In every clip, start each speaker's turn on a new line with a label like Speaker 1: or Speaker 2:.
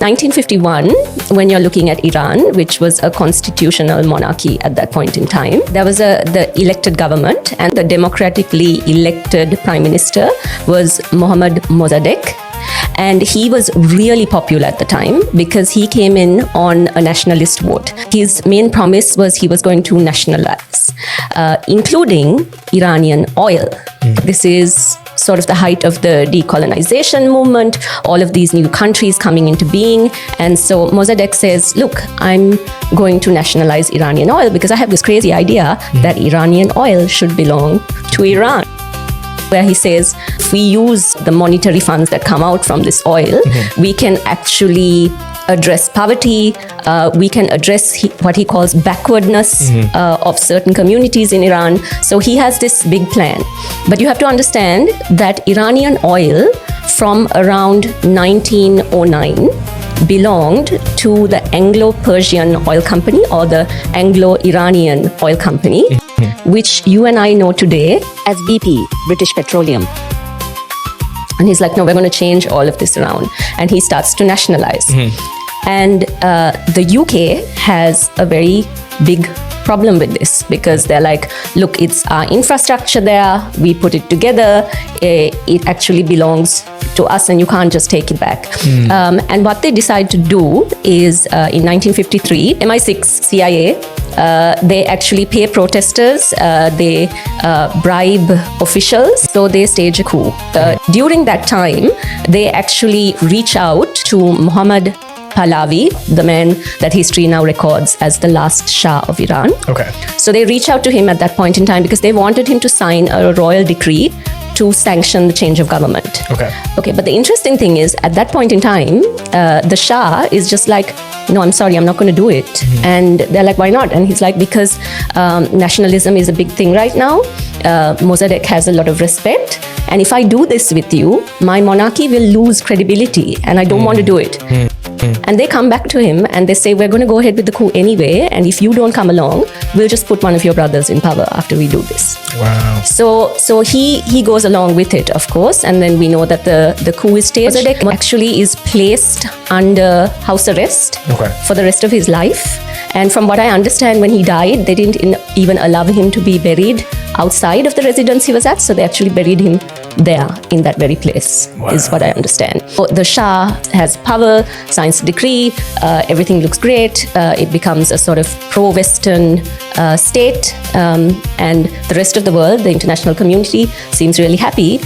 Speaker 1: 1951, when you're looking at Iran, which was a constitutional monarchy at that point in time, there was the elected government, and the democratically elected prime minister was Muhammad Mossadegh. And he was really popular at the time because he came in on a nationalist vote. His main promise was he was going to nationalize, including Iranian oil. This is sort of the height of the decolonization movement, all of these new countries coming into being. And so Mossadegh says, look, I'm going to nationalize Iranian oil because I have this crazy idea that Iranian oil should belong to Iran. Where he says, if we use the monetary funds that come out from this oil, we can actually address poverty, we can address what he calls backwardness of certain communities in Iran. So he has this big plan. But you have to understand that Iranian oil from around 1909 belonged to the Anglo-Persian Oil Company or the Anglo-Iranian Oil Company, which you and I know today as BP, British Petroleum. And he's like, no, we're going to change all of this around. And he starts to nationalize. And the UK has a very big problem with this because they're like, look, it's our infrastructure there, we put it together, it actually belongs to us and you can't just take it back. And what they decide to do is in 1953, MI6, CIA, they actually pay protesters, they bribe officials, so they stage a coup. During that time, they actually reach out to Muhammad Pahlavi, the man that history now records as the last Shah of Iran. So they reach out to him at that point in time because they wanted him to sign a royal decree to sanction the change of government. But the interesting thing is, at that point in time, the Shah is just like, no, I'm sorry, I'm not going to do it. And they're like, why not? And he's like, because nationalism is a big thing right now. Mossadegh has a lot of respect. And if I do this with you, my monarchy will lose credibility. And I don't want to do it. And they come back to him and they say, we're going to go ahead with the coup anyway. And if you don't come along, we'll just put one of your brothers in power after we do this.
Speaker 2: Wow.
Speaker 1: So he goes along with it, of course. And then we know that the coup is staged. Mossadegh actually is placed under house arrest for the rest of his life. And from what I understand, when he died, they didn't even allow him to be buried outside of the residence he was at. So they actually buried him there in that very place, is what I understand. So the Shah has power, signs a decree, everything looks great. It becomes a sort of pro-Western state, and the rest of the world, the international community, seems really happy.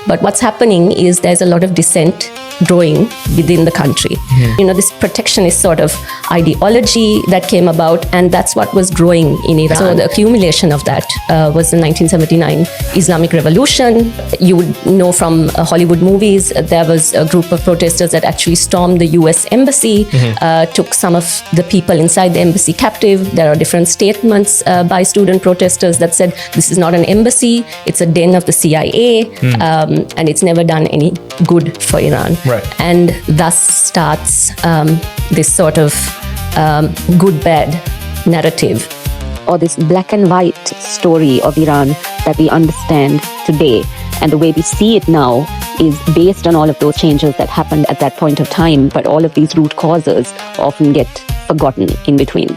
Speaker 1: But what's happening is there's a lot of dissent growing within the country. You know, this protectionist sort of ideology that came about, and that's what was growing in Iran. So the accumulation of that was the 1979 Islamic Revolution. You would know from Hollywood movies, there was a group of protesters that actually stormed the US embassy, took some of the people inside the embassy captive. There are different statements by student protesters that said, this is not an embassy, it's a den of the CIA, and it's never done any good for Iran. And thus starts this sort of good-bad narrative,
Speaker 3: or this black and white story of Iran that we understand today. And the way we see it now is based on all of those changes that happened at that point of time, but all of these root causes often get forgotten in between.